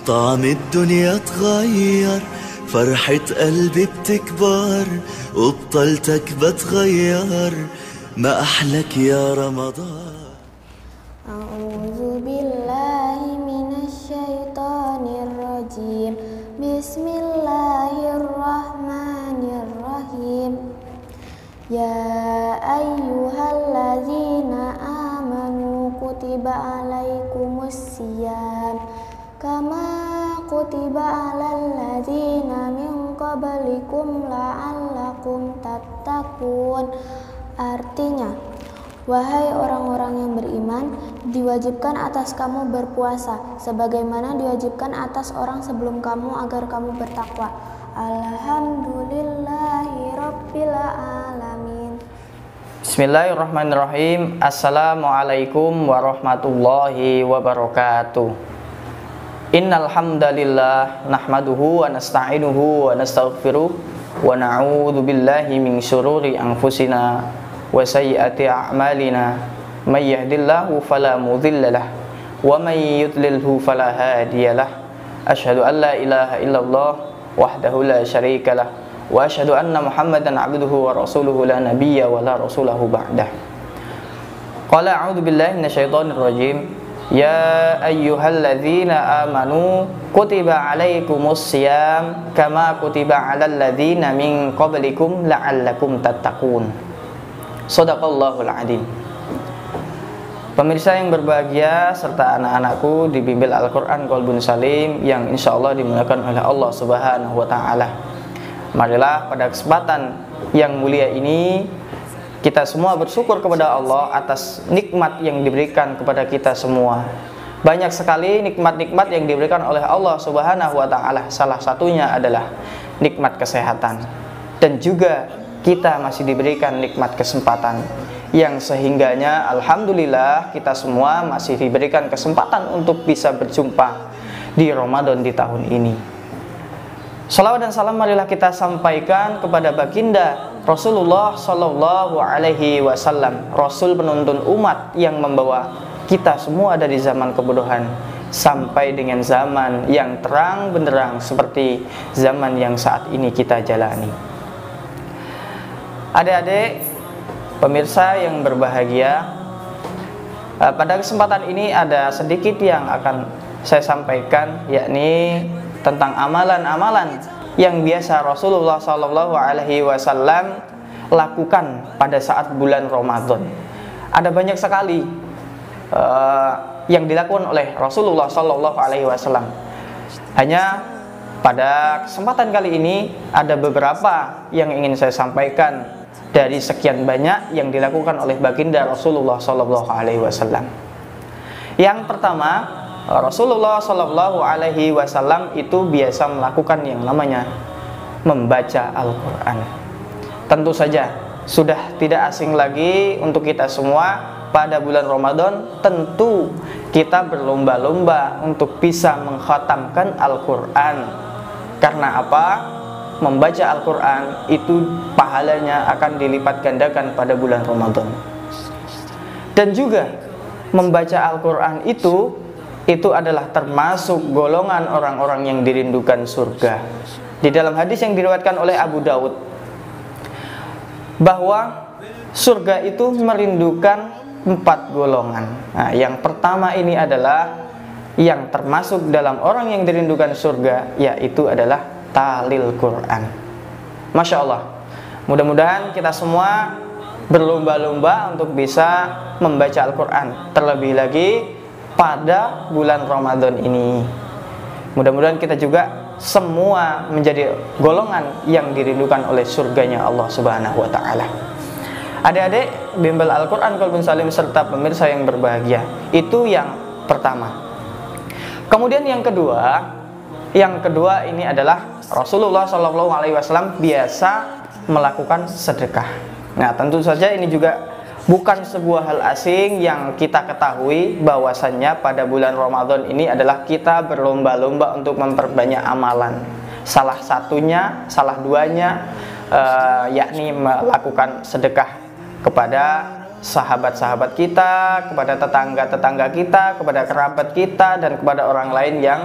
طعم الدنيا اتغير، فرحة قلبي بتكبر، وبطلتك بتغير، ما أحلك يا رمضان. أعوذ بالله من الشيطان الرجيم. بسم الله الرحمن الرحيم. يا أيها الذين آمنوا كتب عليكم الصيام كما كتب على الذين من قبلكم لعلكم tattaqun. Artinya, wahai orang-orang yang beriman, diwajibkan atas kamu berpuasa sebagaimana diwajibkan atas orang sebelum kamu agar kamu bertakwa. Alhamdulillahirabbil alamin. Bismillahirrahmanirrahim. Assalamualaikum warahmatullahi wabarakatuh. Innal hamdalillah nahmaduhu wa nasta'inuhu wa nastaghfiruh wa na'udzu billahi min syururi anfusina wa sayyiati a'malina. May yahdihillahu fala mudhillalah wa may yudlilhu fala hadiyalah. Asyhadu an la ilaha illallah wahdahu la syarikalah wa asyhadu anna Muhammadan 'abduhu wa rasuluhu la nabiyya wa la rasulahu ba'dah. Qala a'udzu billahi minasyaitonir rajim. Ya ayyuhalladzina amanu kutiba alaikumus syiyam kama kutiba alal ladzina min qablikum la'allakum tattaqun. Shadaqallahul adzim. Pemirsa yang berbahagia serta anak-anakku di bimbel Al-Qur'an Qalbun Salim yang insyaallah dimuliakan oleh Allah Subhanahu wa taala. Marilah pada kesempatan yang mulia ini kita semua bersyukur kepada Allah atas nikmat yang diberikan kepada kita semua. Banyak sekali nikmat-nikmat yang diberikan oleh Allah Subhanahu wa taala. Salah satunya adalah nikmat kesehatan. Dan juga kita masih diberikan nikmat kesempatan yang sehingganya alhamdulillah kita semua masih diberikan kesempatan untuk bisa berjumpa di Ramadan di tahun ini. Salawat dan salam marilah kita sampaikan kepada baginda Rasulullah Sallallahu Alaihi Wasallam, Rasul penuntun umat yang membawa kita semua dari zaman kebodohan sampai dengan zaman yang terang benderang seperti zaman yang saat ini kita jalani. Adik-adik, pemirsa yang berbahagia, pada kesempatan ini ada sedikit yang akan saya sampaikan, yakni tentang amalan-amalan yang biasa Rasulullah Sallallahu Alaihi Wasallam lakukan pada saat bulan Ramadan. Ada banyak sekali yang dilakukan oleh Rasulullah Sallallahu Alaihi Wasallam. Hanya pada kesempatan kali ini ada beberapa yang ingin saya sampaikan dari sekian banyak yang dilakukan oleh baginda Rasulullah Sallallahu Alaihi Wasallam. Yang pertama, Rasulullah Sallallahu Alaihi Wasallam itu biasa melakukan yang namanya membaca Al-Quran. Tentu saja sudah tidak asing lagi untuk kita semua pada bulan Ramadan. Tentu kita berlomba-lomba untuk bisa mengkhatamkan Al-Quran. Karena apa? Membaca Al-Quran itu pahalanya akan dilipat gandakan pada bulan Ramadan. Dan juga membaca Al-Quran itu adalah termasuk golongan orang-orang yang dirindukan surga. Di dalam hadis yang diriwayatkan oleh Abu Dawud, bahwa surga itu merindukan 4 golongan. Nah, yang pertama ini adalah yang termasuk dalam orang yang dirindukan surga, yaitu adalah talil Quran. Masya Allah. Mudah-mudahan kita semua berlomba-lomba untuk bisa membaca Al-Quran, terlebih lagi pada bulan Ramadan ini. Mudah-mudahan kita juga semua menjadi golongan yang dirindukan oleh surganya Allah Subhanahu wa taala. Adik-adik bimbel Al-Qur'an Qalbun Salim serta pemirsa yang berbahagia, itu yang pertama. Kemudian yang kedua ini adalah Rasulullah Shallallahu Alaihi Wasallam biasa melakukan sedekah. Nah, tentu saja ini juga bukan sebuah hal asing yang kita ketahui bahwasannya pada bulan Ramadan ini adalah kita berlomba-lomba untuk memperbanyak amalan. Salah duanya yakni melakukan sedekah kepada sahabat-sahabat kita, kepada tetangga-tetangga kita, kepada kerabat kita, dan kepada orang lain yang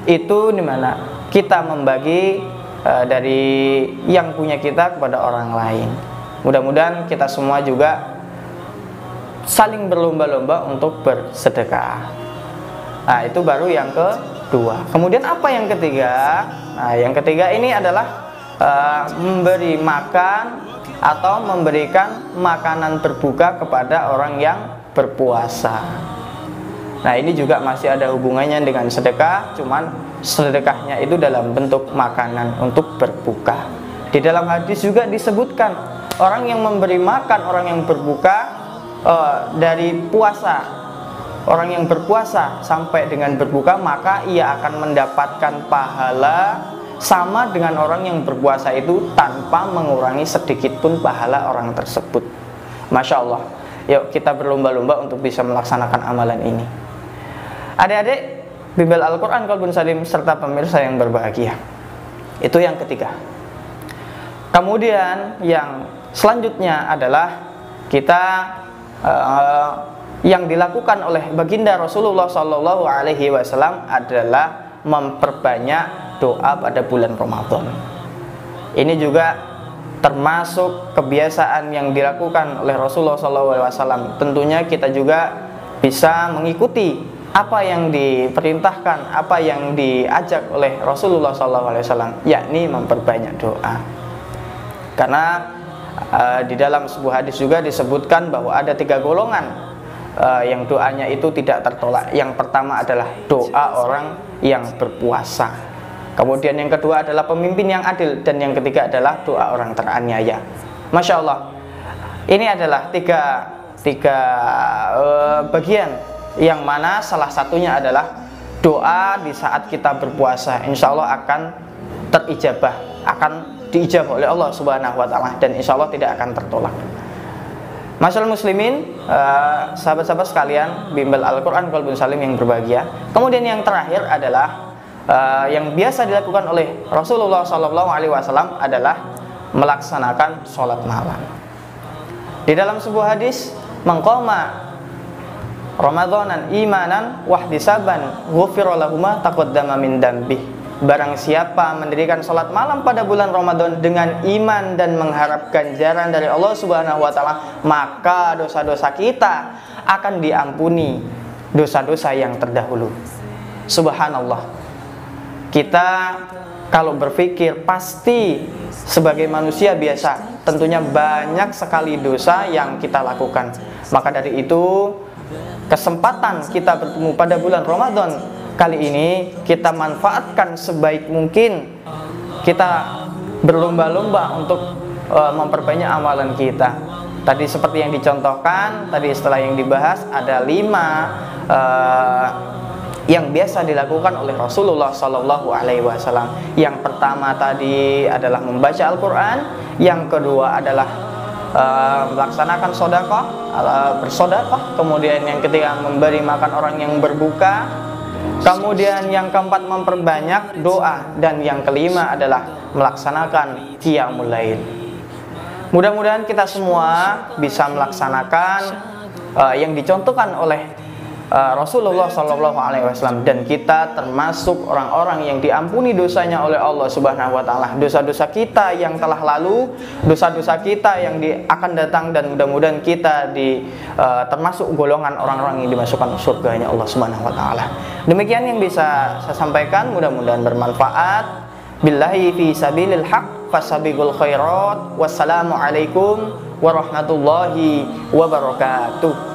itu dimana kita membagi dari yang punya kita kepada orang lain. Mudah-mudahan kita semua juga saling berlomba-lomba untuk bersedekah. Nah, itu baru yang kedua. Kemudian apa yang ketiga? Nah, yang ketiga ini adalah memberi makan atau memberikan makanan berbuka kepada orang yang berpuasa. Nah, ini juga masih ada hubungannya dengan sedekah, cuman sedekahnya itu dalam bentuk makanan untuk berbuka. Di dalam hadis juga disebutkan orang yang memberi makan orang yang berbuka dari puasa, orang yang berpuasa sampai dengan berbuka, maka ia akan mendapatkan pahala sama dengan orang yang berpuasa itu tanpa mengurangi sedikit pun pahala orang tersebut. Masya Allah. Yuk kita berlomba-lomba untuk bisa melaksanakan amalan ini. Adik-adik Bimbel Al-Quran Qalbun Salim serta pemirsa yang berbahagia. Itu yang ketiga. Kemudian yang selanjutnya adalah kita yang dilakukan oleh baginda Rasulullah SAW adalah memperbanyak doa pada bulan Ramadan. Ini juga termasuk kebiasaan yang dilakukan oleh Rasulullah SAW. Tentunya kita juga bisa mengikuti apa yang diperintahkan, apa yang diajak oleh Rasulullah SAW, yakni memperbanyak doa. Karena di dalam sebuah hadis juga disebutkan bahwa ada 3 golongan yang doanya itu tidak tertolak. Yang pertama adalah doa orang yang berpuasa. Kemudian yang kedua adalah pemimpin yang adil, dan yang ketiga adalah doa orang teraniaya. Masya Allah. Ini adalah tiga bagian yang mana salah satunya adalah doa di saat kita berpuasa, insya Allah akan terijabah, akan diijabah oleh Allah Subhanahu wa Ta'ala, dan insya Allah tidak akan tertolak. Masyaallah muslimin, sahabat-sahabat sekalian, Bimbel Al-Quran Qalbun Salim yang berbahagia. Kemudian yang terakhir adalah yang biasa dilakukan oleh Rasulullah SAW adalah melaksanakan sholat malam. Di dalam sebuah hadis, maqama Ramadanan imanan wahdisaban ghufira lahu ma taqaddama min dambi. Barang siapa mendirikan sholat malam pada bulan Ramadan dengan iman dan mengharap ganjaran dari Allah Subhanahu wa Ta'ala, maka dosa-dosa kita akan diampuni, dosa-dosa yang terdahulu. Subhanallah. Kita kalau berpikir pasti sebagai manusia biasa tentunya banyak sekali dosa yang kita lakukan. Maka dari itu kesempatan kita bertemu pada bulan Ramadan kali ini kita manfaatkan sebaik mungkin. Kita berlomba-lomba untuk memperbanyak amalan kita. Tadi seperti yang dicontohkan, tadi setelah yang dibahas ada 5 yang biasa dilakukan oleh Rasulullah SAW. Yang pertama tadi adalah membaca Al-Quran, yang kedua adalah melaksanakan sedekah, bersedekah, kemudian yang ketiga memberi makan orang yang berbuka, kemudian yang keempat memperbanyak doa, dan yang kelima adalah melaksanakan qiyamul lail. Mudah-mudahan kita semua bisa melaksanakan yang dicontohkan oleh Rasulullah SAW, dan kita termasuk orang-orang yang diampuni dosanya oleh Allah Subhanahu wa Ta'ala. Dosa-dosa kita yang telah lalu, dosa-dosa kita yang akan datang, dan mudah-mudahan kita termasuk golongan orang-orang yang dimasukkan surganya Allah Subhanahu wa Ta'ala. Demikian yang bisa saya sampaikan, mudah-mudahan bermanfaat. Billahi fi sabilil haq fasabiqul khairat. Wassalamualaikum warahmatullahi wabarakatuh.